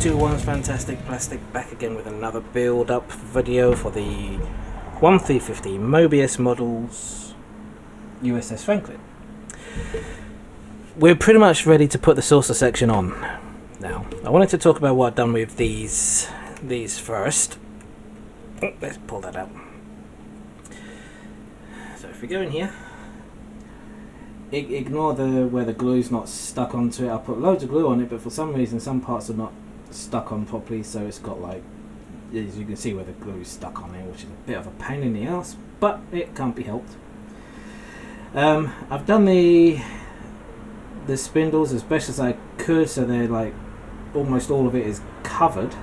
321's Fantastic Plastic, back again with another build up video for the 1350 Mobius Models U.S.S. Franklin. We're pretty much ready to put the saucer section on now. I wanted to talk about what I've done with these first. Let's pull that out. So if we go in here, ignore where the glue's not stuck onto it. I put loads of glue on it, but for some reason some parts are not stuck on properly, so it's got, like, as you can see where the glue's stuck on there, which is a bit of a pain in the ass, but it can't be helped. I've done the spindles as best as I could, so they're like almost all of it is covered.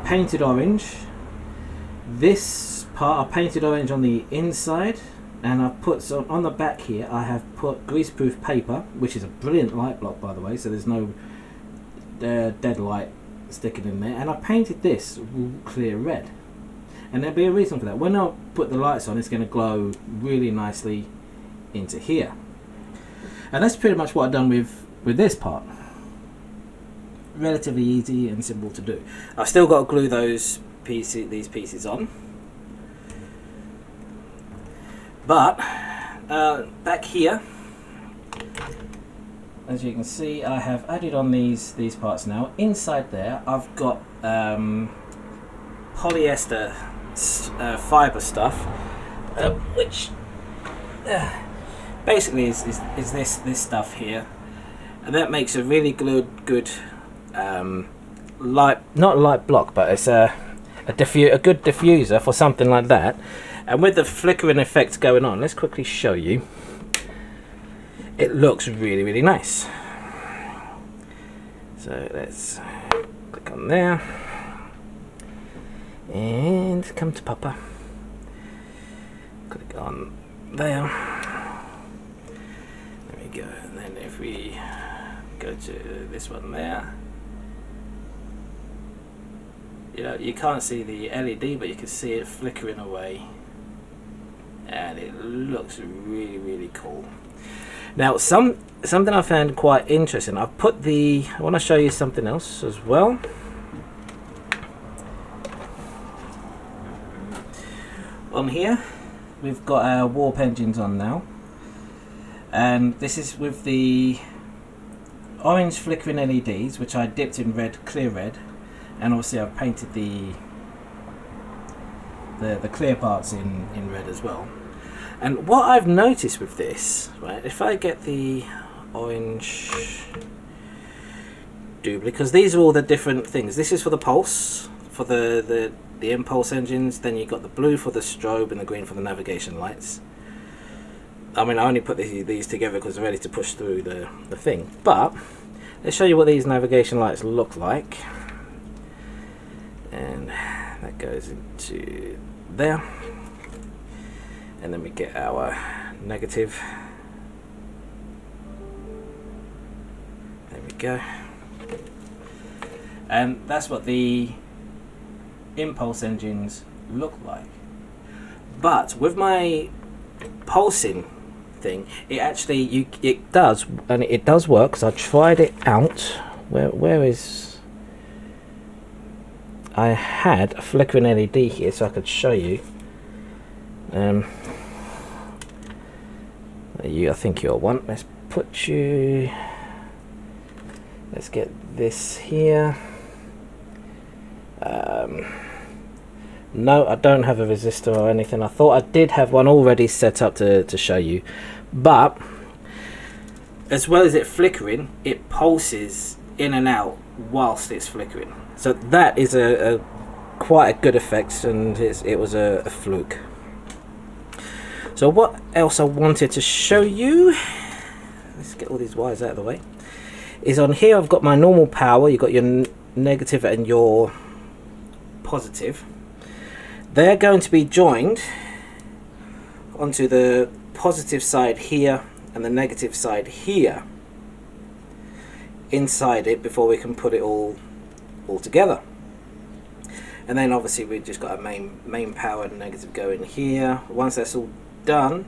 Painted orange. This part I painted orange on the inside, and I've put some on the back here. I have put greaseproof paper, which is a brilliant light block, by the way, so there's no dead light sticking in there. And I painted this clear red, and there'll be a reason for that. When I put the lights on, it's going to glow really nicely into here. And that's pretty much what I've done with this part. Relatively easy and simple to do. I've still got to glue these pieces on, but back here, as you can see, I have added on these parts now. Inside there I've got polyester fiber stuff, which basically is this stuff here, and that makes a really good not light block, but it's a good diffuser for something like that. And with the flickering effect going on, let's quickly show you. It looks really nice. So let's click on there and come to Papa. Click on there. There we go. And then if we go to this one there, you can't see the LED, but you can see it flickering away, and it looks really cool. Now, something I found quite interesting. I want to show you something else as well. On here, we've got our warp engines on now, and this is with the orange flickering LEDs, which I dipped in red, clear red, and obviously I've painted the clear parts in red as well. And what I've noticed with this, right, if I get the orange doobly, because these are all the different things. This is for the pulse, for the impulse engines. Then you've got the blue for the strobe and the green for the navigation lights. I mean, I only put these together because they're ready to push through the thing. But let's show you what these navigation lights look like. And that goes into there. And then we get our negative. There we go. And that's what the impulse engines look like. But with my pulsing thing, it actually it does work, because I tried it out. Where is... I had a flickering LED here so I could show you. I think you'll want. Let's get this here. No, I don't have a resistor or anything. I thought I did have one already set up to show you, but as well as it flickering, it pulses in and out whilst it's flickering. So that is quite a good effect, and it was a fluke. So what else I wanted to show you, let's get all these wires out of the way, is on here I've got my normal power. You've got your negative and your positive. They're going to be joined onto the positive side here and the negative side here inside it before we can put it all together. And then obviously we've just got our main power and negative going here. Once that's all done,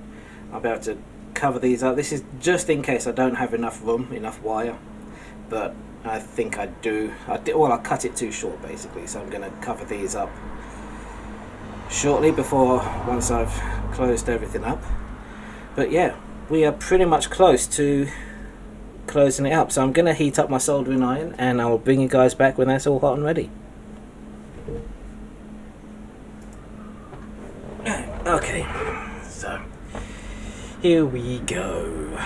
I'll be able to cover these up. This is just in case I don't have enough wire, but I think I do. Well, I cut it too short basically, so I'm going to cover these up shortly once I've closed everything up. But yeah, we are pretty much close to closing it up, so I'm going to heat up my soldering iron and I'll bring you guys back when that's all hot and ready. Okay, so here we go.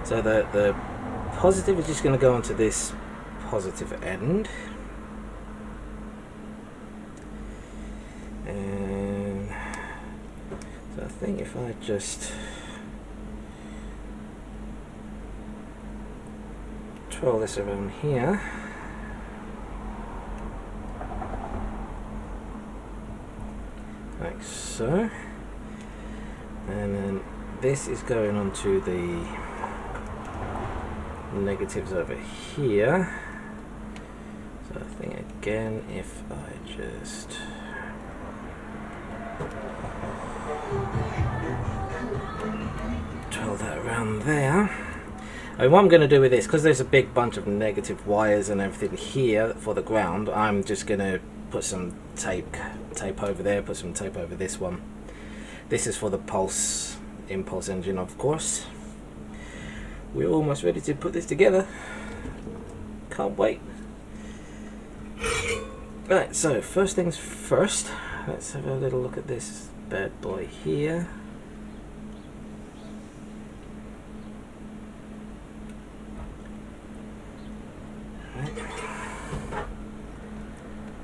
So the positive is just going to go onto this positive end, and so I think if I just twirl this around here, like so, and then this is going onto the negatives over here. So I think again, if I just twirl that around there. And what I'm going to do with this, because there's a big bunch of negative wires and everything here for the ground, I'm just going to put some tape over there, put some tape over this one. This is for the impulse engine, of course. We're almost ready to put this together. Can't wait. Right, so first things first, let's have a little look at this bad boy here.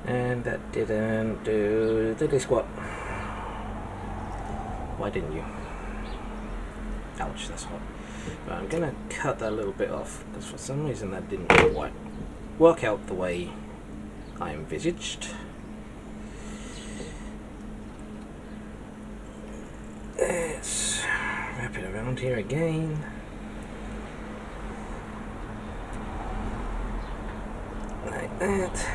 And that didn't do the squat. Why didn't you? Ouch, that's hot. Right, I'm gonna cut that a little bit off because for some reason that didn't quite work out the way I envisaged. Let's wrap it around here again. Like that.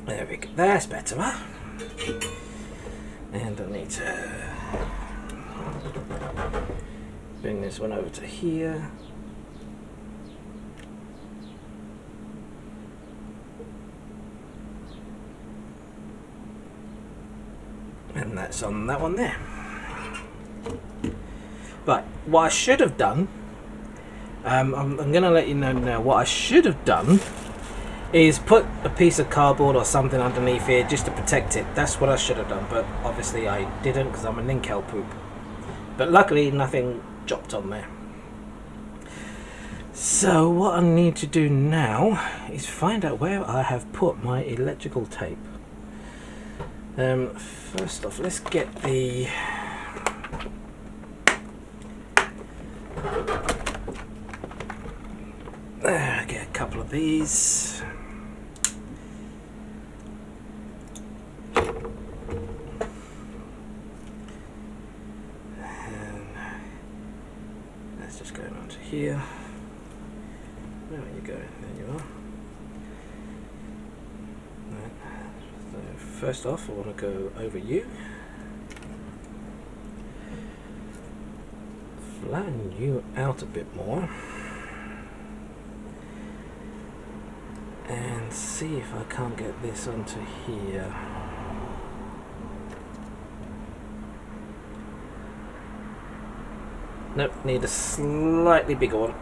There we go. That's better, huh? And I need to bring this one over to here. And that's on that one there. Right, what I should have done, I'm going to let you know now, what I should have done is put a piece of cardboard or something underneath here just to protect it. That's what I should have done, but obviously I didn't because I'm a ninkel poop. But luckily nothing dropped on there. So what I need to do now is find out where I have put my electrical tape. First off, let's get the get a couple of these. And that's just going onto here. Where are you going? There you are. Right. So first off, I want to go over you. Flatten you out a bit more. And see if I can't get this onto here. Nope, need a slightly bigger one.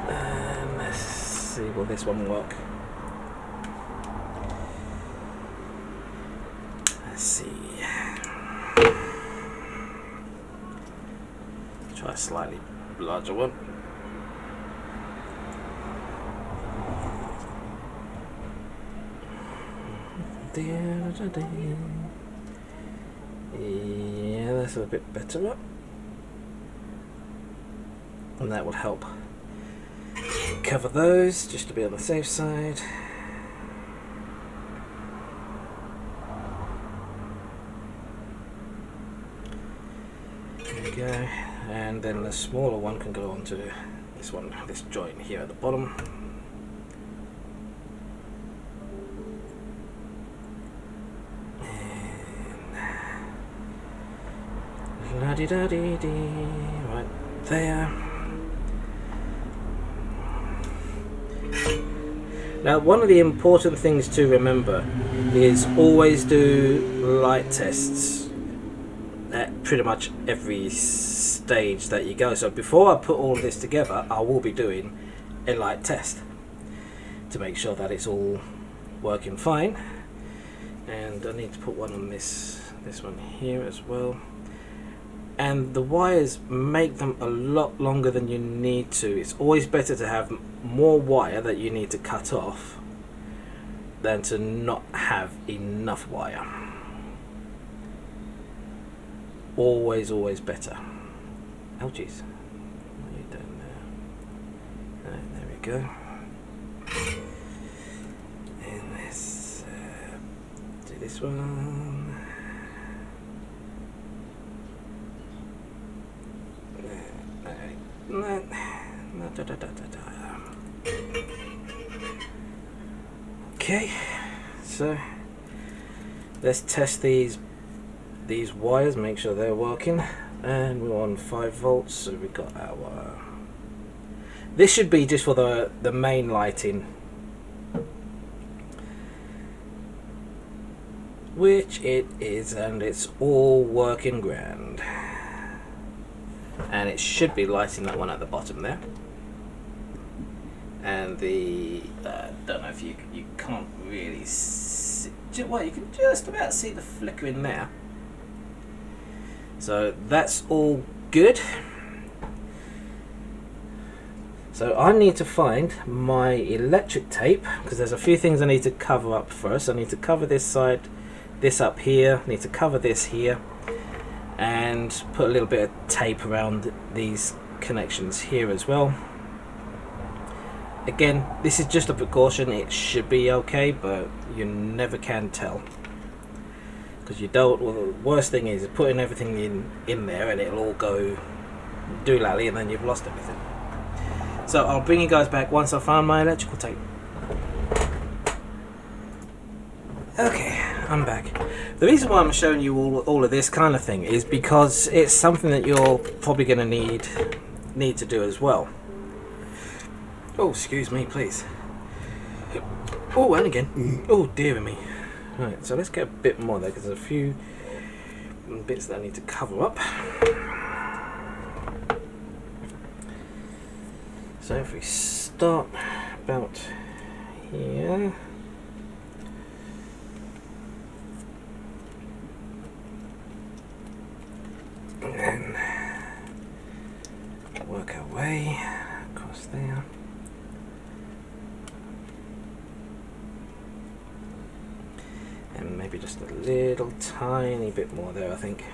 And let's see, will this one work? Let's see. Try a slightly larger one. Yeah, that's a bit better up. And that will help cover those just to be on the safe side. There we go. And then the smaller one can go onto this one, this joint here at the bottom. And la-di-da-dee-dee, right there. Now, one of the important things to remember is always do light tests at pretty much every stage that you go. So before I put all this together, I will be doing a light test to make sure that it's all working fine. And I need to put one on this one here as well. And the wires, make them a lot longer than you need to. It's always better to have more wire that you need to cut off than to not have enough wire. Always, always better. Oh jeez, what are you doing there? Right, there we go. And let's do this one. Okay, so let's test these wires, make sure they're working, and we're on 5 volts. So we've got our, this should be just for the main lighting, which it is, and it's all working grand. And it should be lighting that one at the bottom there. And the don't know if you can't really see, well, you can just about see the flicker in there. So that's all good. So I need to find my electric tape, because there's a few things I need to cover up first. I need to cover this side, this up here, I need to cover this here, and put a little bit of tape around these connections here as well. Again, this is just a precaution. It should be okay, but you never can tell, because you don't. Well, the worst thing is putting everything in there and it'll all go doolally, and then you've lost everything. So I'll bring you guys back once I find my electrical tape. Okay, I'm back. The reason why I'm showing you all of this kind of thing is because it's something that you're probably going to need to do as well. Oh, excuse me, please. Oh, and again. Oh, dear me. Right, so let's get a bit more there, because there's a few bits that I need to cover up. So if we start about here. And then work our way across there. And maybe just a little tiny bit more there, I think.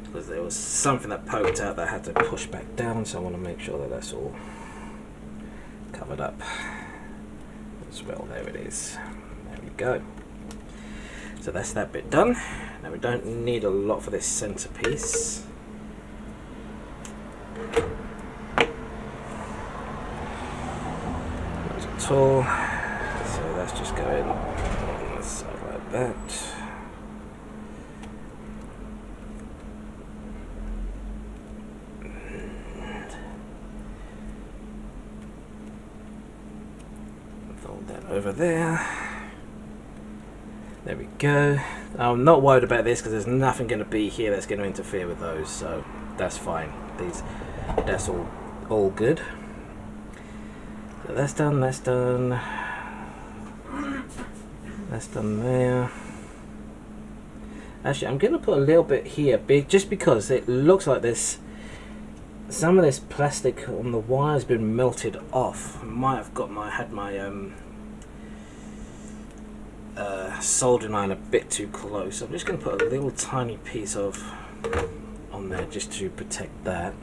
Because there was something that poked out that I had to push back down, so I want to make sure that that's all covered up as well. There it is. There we go. So that's that bit done. Now we don't need a lot for this centerpiece. Not at all. So that's just going on the side like that. And fold that over there. There we go. I'm not worried about this because there's nothing going to be here that's going to interfere with those, so that's fine. That's all good. So that's done. That's done. That's done there. Actually, I'm going to put a little bit here, just because it looks like this. Some of this plastic on the wire has been melted off. Might have got had my soldering iron a bit too close. I'm just going to put a little tiny piece of on there just to protect that.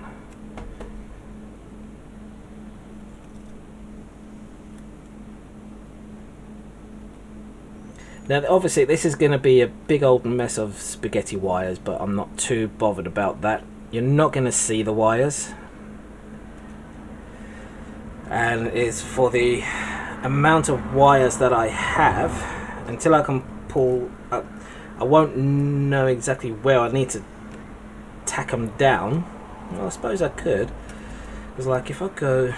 Now obviously this is going to be a big old mess of spaghetti wires, but I'm not too bothered about that you're not going to see the wires, and it's for the amount of wires that I have. Until I can pull up, I won't know exactly where I need to tack them down. Well, I suppose I could, because like if I go,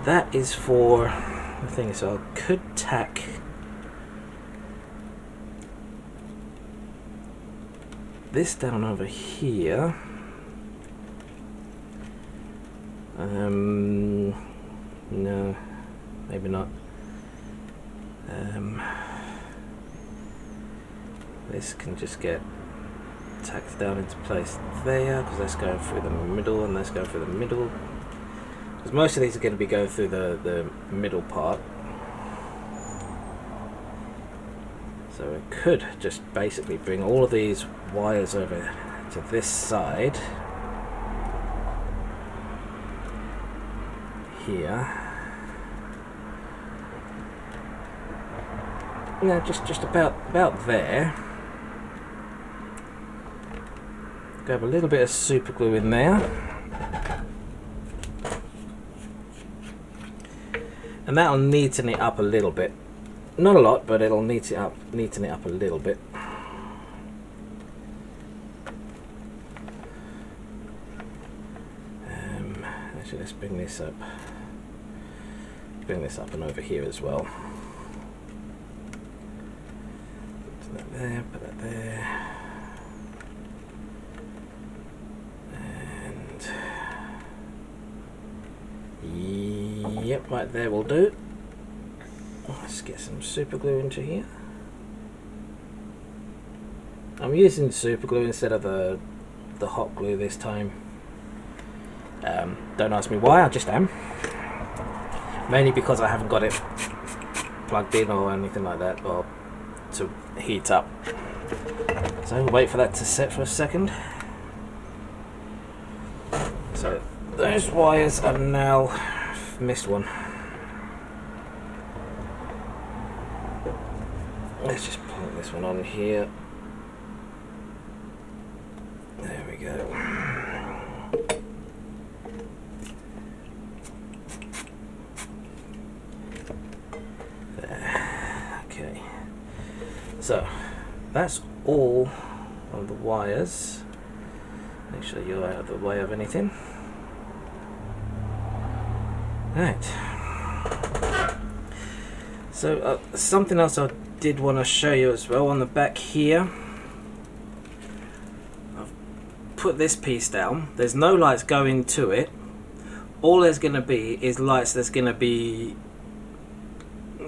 that is for the thing, so I could tack this down over here. No, maybe not. This can just get tacked down into place there, because that's going through the middle, and that's going through the middle. Because most of these are going to be going through the middle part. So it could just basically bring all of these wires over to this side here. No, just about there. Grab a little bit of super glue in there, and that'll neaten it up a little bit. Not a lot, but it'll neaten it up a little bit. Actually, let's bring this up. Bring this up and over here as well. Put that there. Put that there. Yep, right there will do. Let's get some super glue into here. I'm using super glue instead of the hot glue this time. Don't ask me why, I just am. Mainly because I haven't got it plugged in or anything like that, or to heat up. So we'll wait for that to set for a second. So those wires are now, missed one. Let's just put this one on here. There we go. There. Okay. So that's all of the wires. Make sure you're out of the way of anything. Right. So something else I did want to show you as well on the back here. I've put this piece down. There's no lights going to it. All there's going to be is lights that's going to be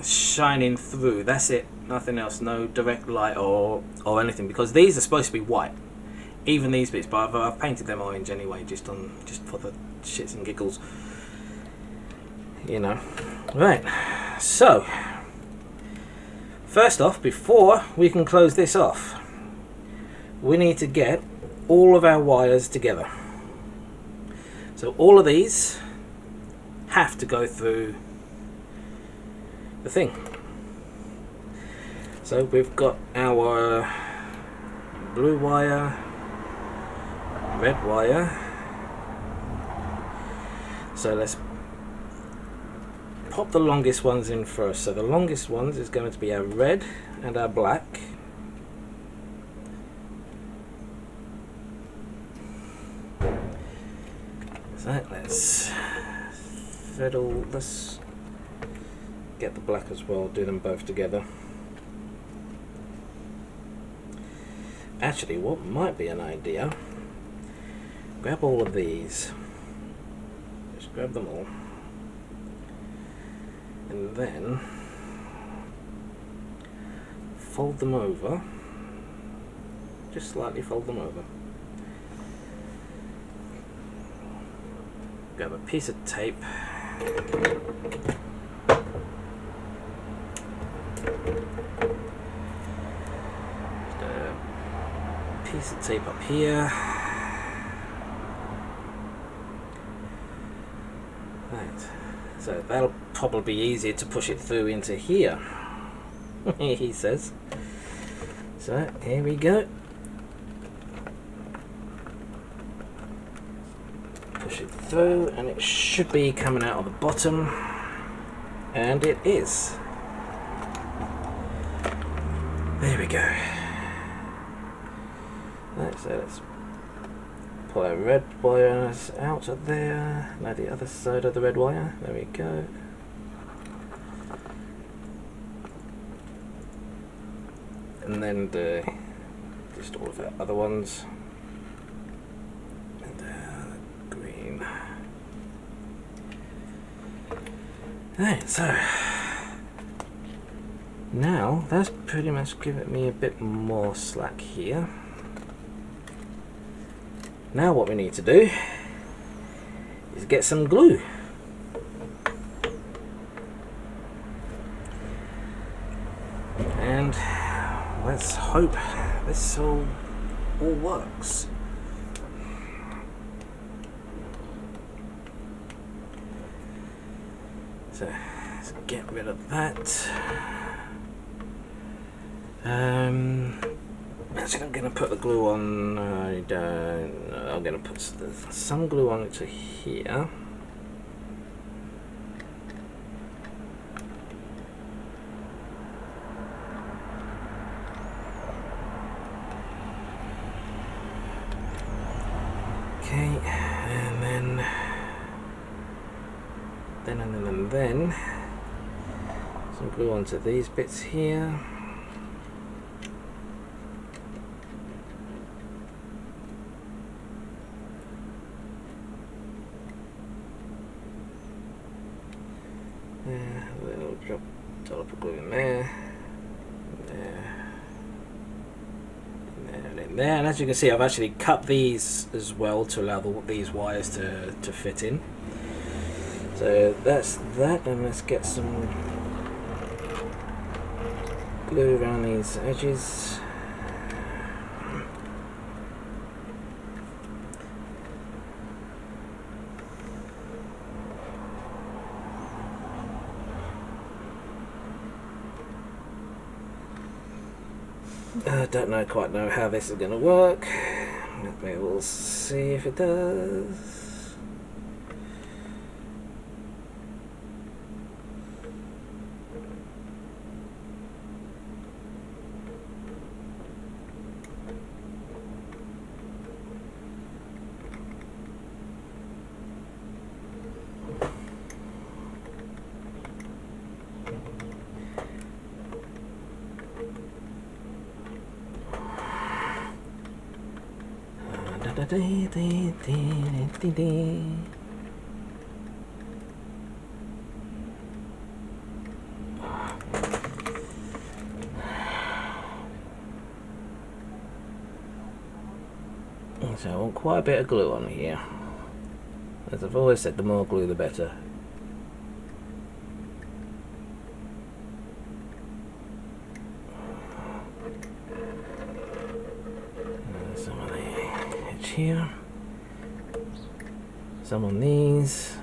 shining through. That's it. Nothing else. No direct light or anything, because these are supposed to be white. Even these bits, but I've painted them orange anyway, just for the shits and giggles. You know. Right. So first off, before we can close this off, we need to get all of our wires together. So all of these have to go through the thing. So we've got our blue wire, red wire. So let's pop the longest ones in first. So the longest ones is going to be our red and our black. So let's fiddle. Let's get the black as well. Do them both together. Actually, what might be an idea? Grab all of these. Just grab them all. And then fold them over, just slightly fold them over. Grab a piece of tape, just a piece of tape up here. Right. So that'll probably be easier to push it through into here, he says. So here we go. push it through, and it should be coming out of the bottom, and it is. There we go. Right, so let's pull our red wires out of there. Now the other side of the red wire. There we go. And then just all of the other ones. And green. Right, so now that's pretty much given me a bit more slack here. Now what we need to do is get some glue. And let's hope this all works. So let's get rid of that. Actually, I'm going to put the glue on. I'm going to put some glue on it to here. Okay, and then some glue onto these bits here. A little drop of glue in there, and there, and as you can see, I've actually cut these as well to allow these wires to fit in. So that's that, and let's get some glue around these edges. I don't quite know how this is going to work. Maybe we'll see if it does. So I want quite a bit of glue on here. As I've always said, the more glue the better. Some on the edge here. Some on these.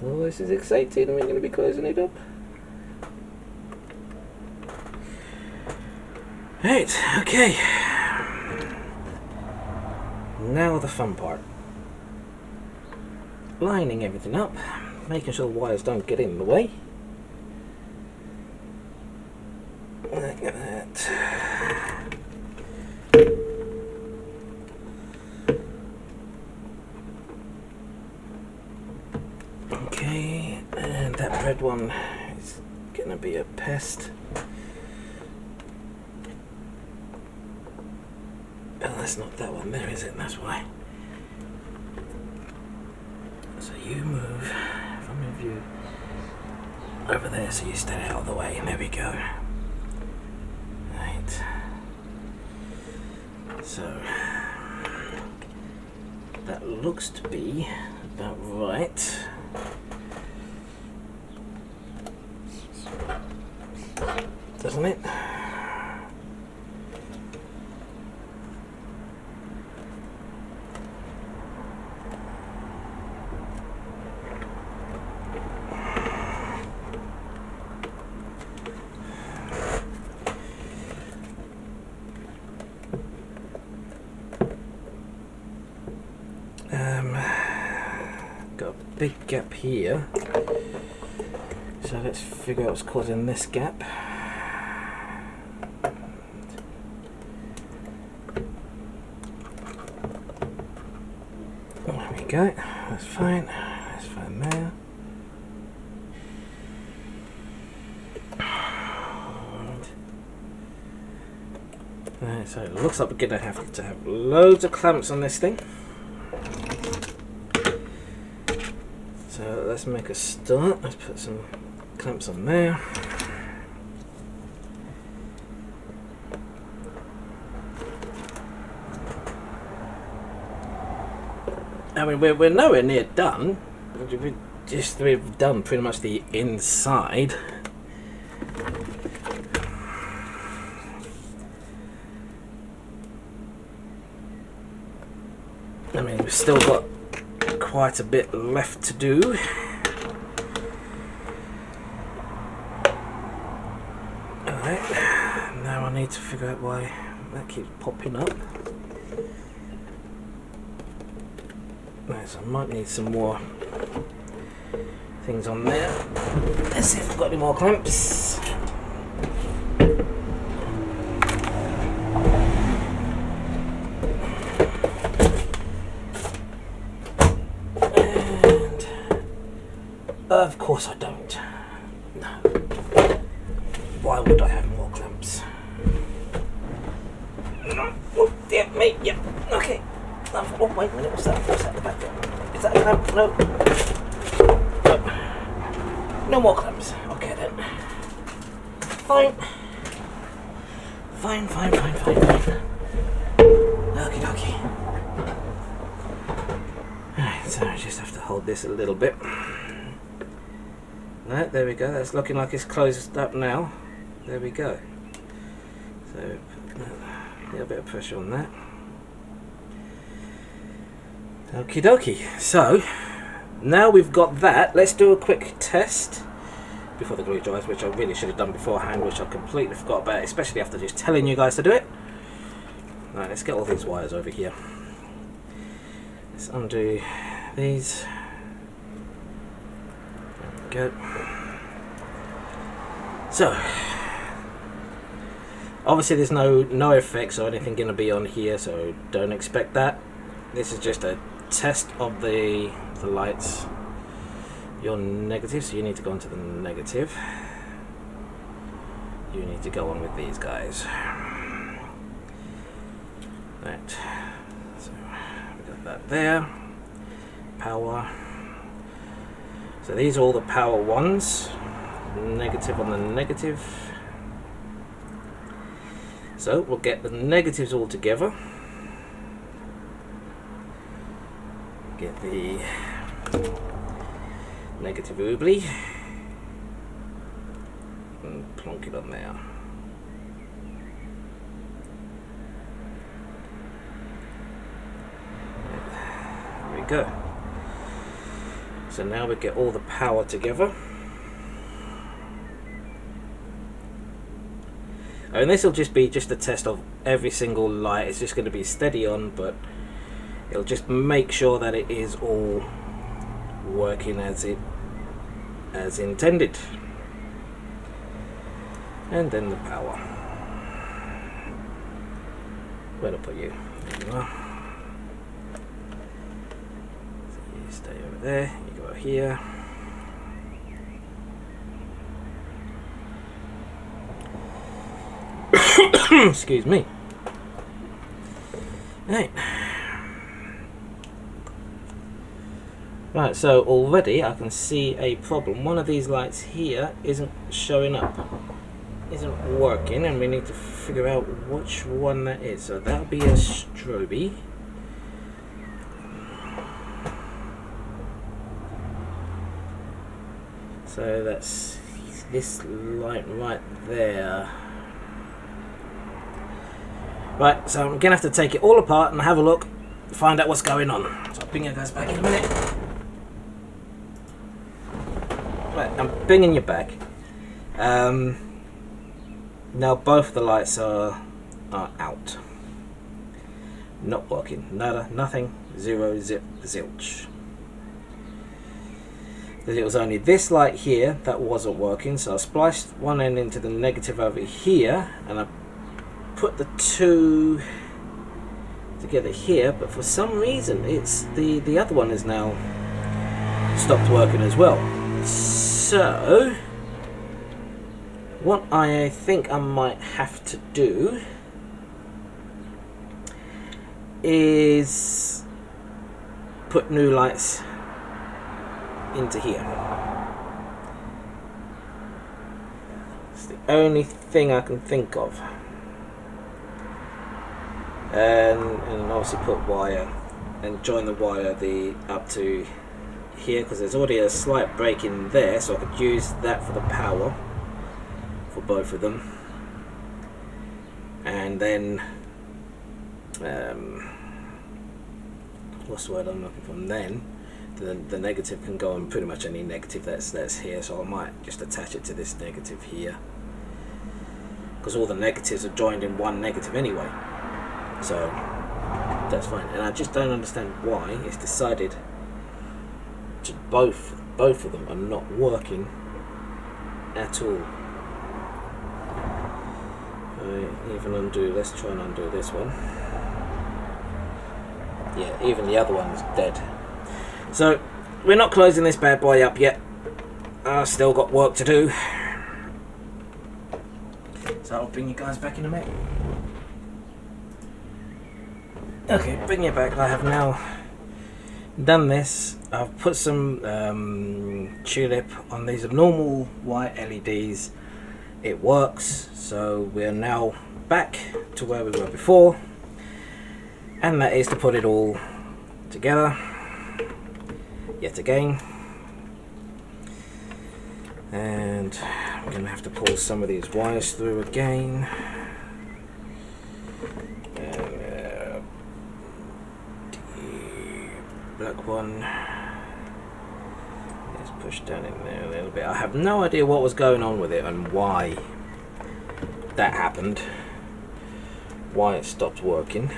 Oh, this is exciting. We're going to be closing it up. Right, okay. Now the fun part. Lining everything up, making sure the wires don't get in the way. Look at that. Okay, and that red one is gonna be a pest. Oh, that's not that one there, is it? That's why. So you move, if I move you over there so you stay out of the way, and there we go. Right. So that looks to be about right. Doesn't it? big gap here. So let's figure out what's causing this gap. There we go, that's fine. That's fine there. Right, so it looks like we're going to have loads of clamps on this thing. So let's make a start. Let's put some clamps on there. I mean, we're nowhere near done. We've done pretty much the inside. I mean, we've still got quite a bit left to do. Alright, now I need to figure out why that keeps popping up. Right, so I might need some more things on there. Let's see if I've got any more clamps. Of course I don't. No. Why would I have more clamps? Oh, dear me, yeah, okay. Oh, wait a minute, what's that? What's that at the back there? Is that a clamp? No. No. No more clamps. Okay then. Fine. Fine. Okie dokie. Alright, so I just have to hold this a little bit. Right, there we go, that's looking like it's closed up now. There we go. So, a little bit of pressure on that. Okie dokie. So, now we've got that, let's do a quick test before the glue dries, which I really should have done beforehand, which I completely forgot about, especially after just telling you guys to do it. Right, let's get all these wires over here. Let's undo these. Go. So obviously there's no effects or anything going to be on here, so don't expect that. This is just a test of the lights. You're negative, so you need to go into the negative. You need to go on with these guys. Right, so we got that there. Power. So these are all the power ones, negative on the negative. So we'll get the negatives all together. Get the negative oobly and plonk it on there. There we go. So now we get all the power together. And this will just be a test of every single light. It's just going to be steady on, but it'll just make sure that it is all working as intended. And then the power. Where to put you? There you are. So you stay over there. Here. Excuse me. Right, so already I can see a problem. One of these lights here isn't showing up, isn't working, and we need to figure out which one that is. So that'll be a strobe. So that's this light right there. Right, so I'm gonna have to take it all apart and have a look, find out what's going on. So I'll bring you guys back in a minute. Right, I'm bringing you back. Now both the lights are out. Not working. Nada, nothing, zero, zip, zilch. because it was only this light here that wasn't working. So I spliced one end into the negative over here, and I put the two together here, but for some reason it's the other one is now stopped working as well. So what I think I might have to do is put new lights into here. It's the only thing I can think of. And obviously put wire and join the wire up to here, because there's already a slight break in there, so I could use that for the power for both of them. And then what's the word I'm looking for? And then the negative can go on pretty much any negative that's here, so I might just attach it to this negative here, because all the negatives are joined in one negative anyway, so that's fine. And I just don't understand why it's decided to both of them are not working at all. Even undo, let's try and undo this one. Yeah, even the other one's dead. So we're not closing this bad boy up yet. I've still got work to do. So I'll bring you guys back in a minute. Okay, bring you back. I have now done this. I've put some tulip on these abnormal white LEDs. It works, so we're now back to where we were before, and that is to put it all together yet again. And I'm gonna have to pull some of these wires through again. And the black one is pushed down in there a little bit. I have no idea what was going on with it and why that happened, why it stopped working,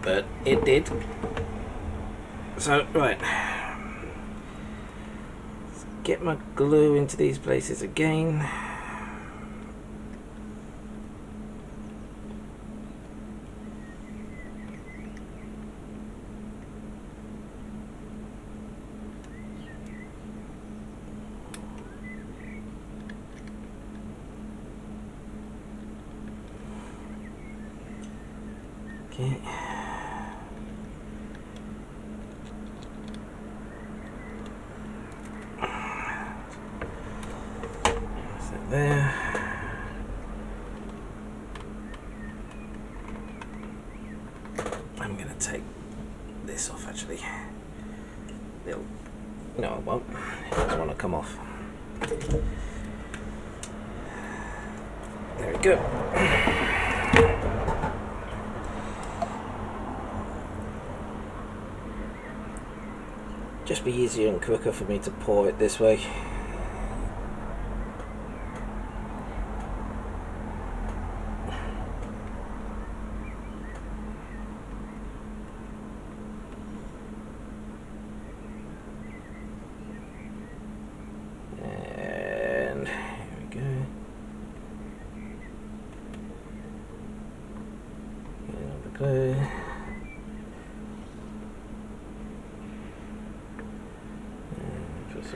but it did. So right, let's get my glue into these places again. Okay. Is that there? I'm gonna take this off actually. It'll, no, it won't. It doesn't want to come off. There we go. Just be easier and quicker for me to pour it this way. And here we go. And the glue.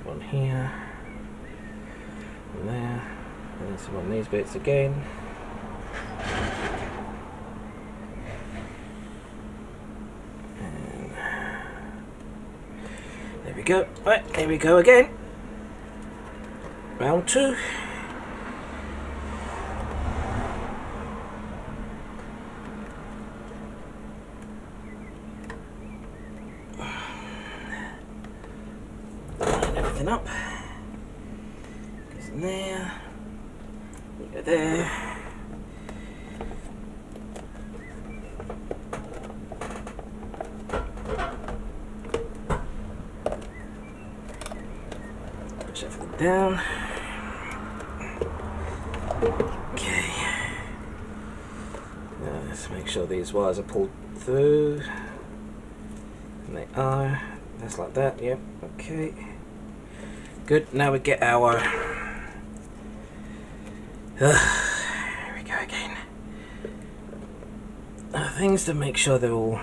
One here, and there, and then some on these bits again. And there we go. Right, here we go again. Round two. Up, goes in there, you go there, push everything down. Okay, now let's make sure these wires are pulled through, and they are. That's like that, yep, okay. Good, now we get our... here we go again. Things to make sure they're all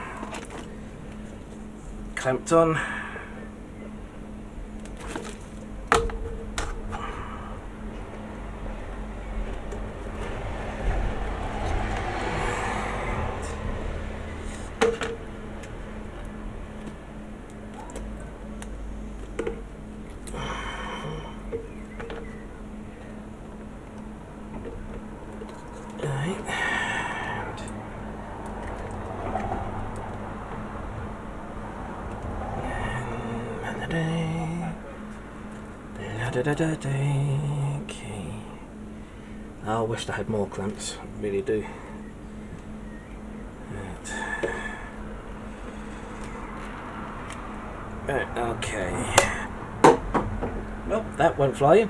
clamped on. Okay. I wish I had more clamps, I really do. Right, okay. Well, that won't fly.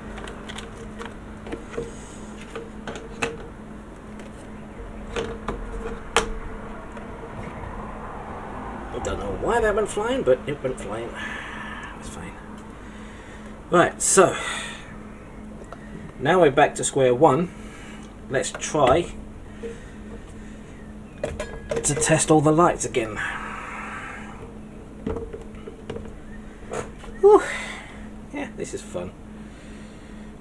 I don't know why that went flying, but it went flying. It's fine. Right, so now we're back to square one. Let's try to test all the lights again. Whew. Yeah, this is fun.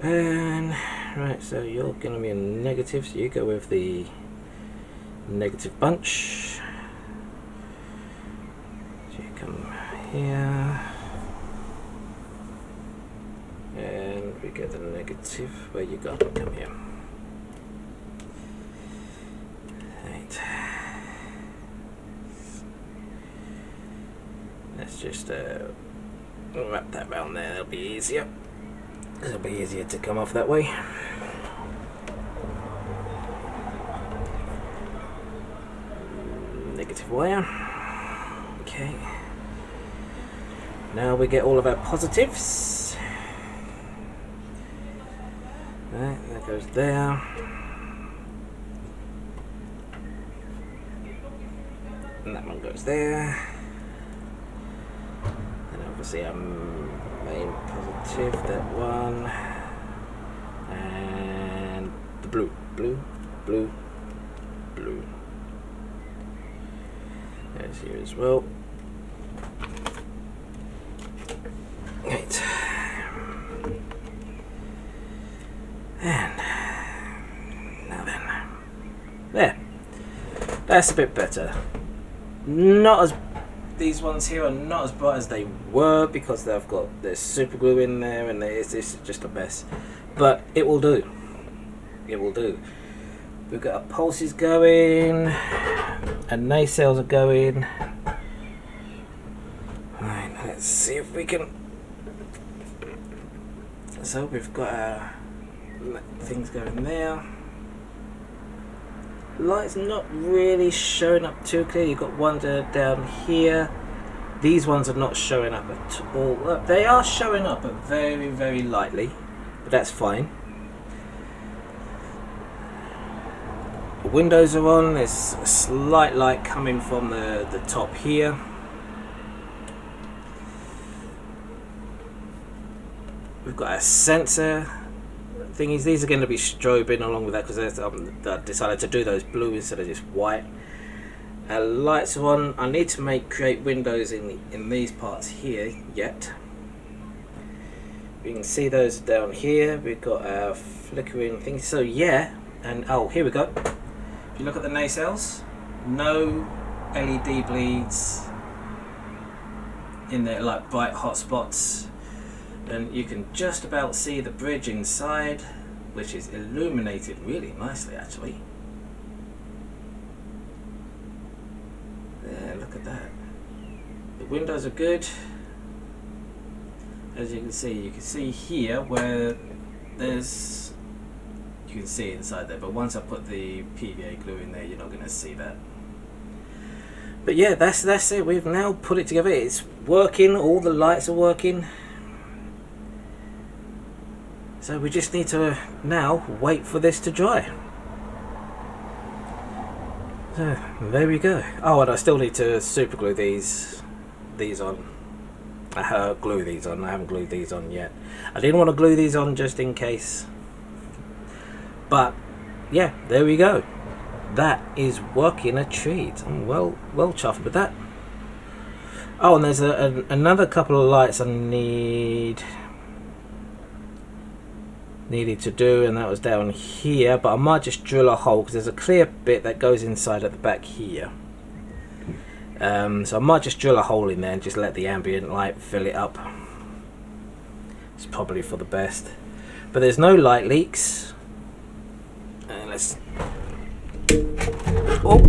And right, so you're going to be a negative, so you go with the negative bunch. So you come here. And we get the negative. Where you go? Come here. Right. Let's just wrap that round there. That'll be easier. It'll be easier to come off that way. Negative wire. Okay. Now we get all of our positives. Right, that goes there. And that one goes there. And obviously our main positive, that one. And the blue, blue, blue, blue. There's here as well. Right. And now then, there. That's a bit better. Not as, these ones here are not as bright as they were because they've got there's super glue in there and this is just a mess. But it will do. It will do. We've got our pulses going, and nacelles are going. Right, let's see if we can. So we've got our things going there. Light's not really showing up too clear. You've got one down here. These ones are not showing up at all. They are showing up, but very, very lightly. But that's fine. The windows are on. There's a slight light coming from the top here. We've got a sensor thingies. These are going to be strobing along with that because I decided to do those blue instead of just white. Lights are on. I need to create windows in these parts here yet. You can see those down here. We've got our flickering things. So yeah, and oh, here we go. If you look at the nacelles, no LED bleeds in there like bright hot spots. And you can just about see the bridge inside, which is illuminated really nicely actually. There, look at that. The windows are good. As you can see here where there's, you can see inside there, but once I put the PVA glue in there, you're not going to see that. But yeah, that's it. We've now put it together. It's working. All the lights are working. So we just need to now wait for this to dry. So there we go. Oh, and I still need to super glue these on. glue these on. I haven't glued these on yet. I didn't want to glue these on just in case, but yeah, there we go. That is working a treat. I'm well chuffed with that. Oh, and there's another couple of lights I needed to do, and that was down here, but I might just drill a hole because there's a clear bit that goes inside at the back here. So I might just drill a hole in there and just let the ambient light fill it up. It's probably for the best. But there's no light leaks. And let's... Oh!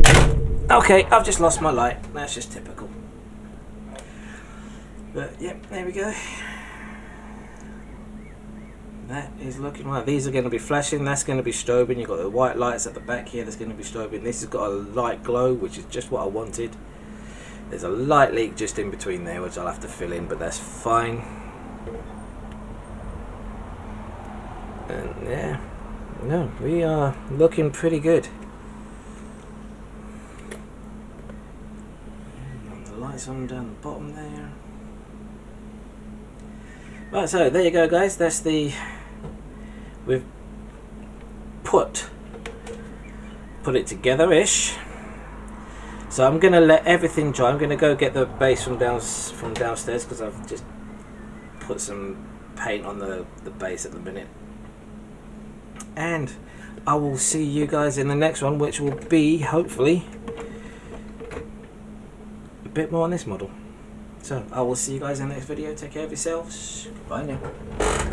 Okay, I've just lost my light. That's just typical. But yep, there we go. That is looking right. These are going to be flashing. That's going to be strobing. You've got the white lights at the back here. That's going to be strobing. This has got a light glow, which is just what I wanted. There's a light leak just in between there, which I'll have to fill in, but that's fine. And yeah, no, we are looking pretty good. And the lights on down the bottom there. Right, so there you go, guys. That's the... We've put it together-ish. So I'm going to let everything dry. I'm going to go get the base from downstairs because I've just put some paint on the base at the minute. And I will see you guys in the next one, which will be, hopefully, a bit more on this model. So I will see you guys in the next video. Take care of yourselves. Bye now.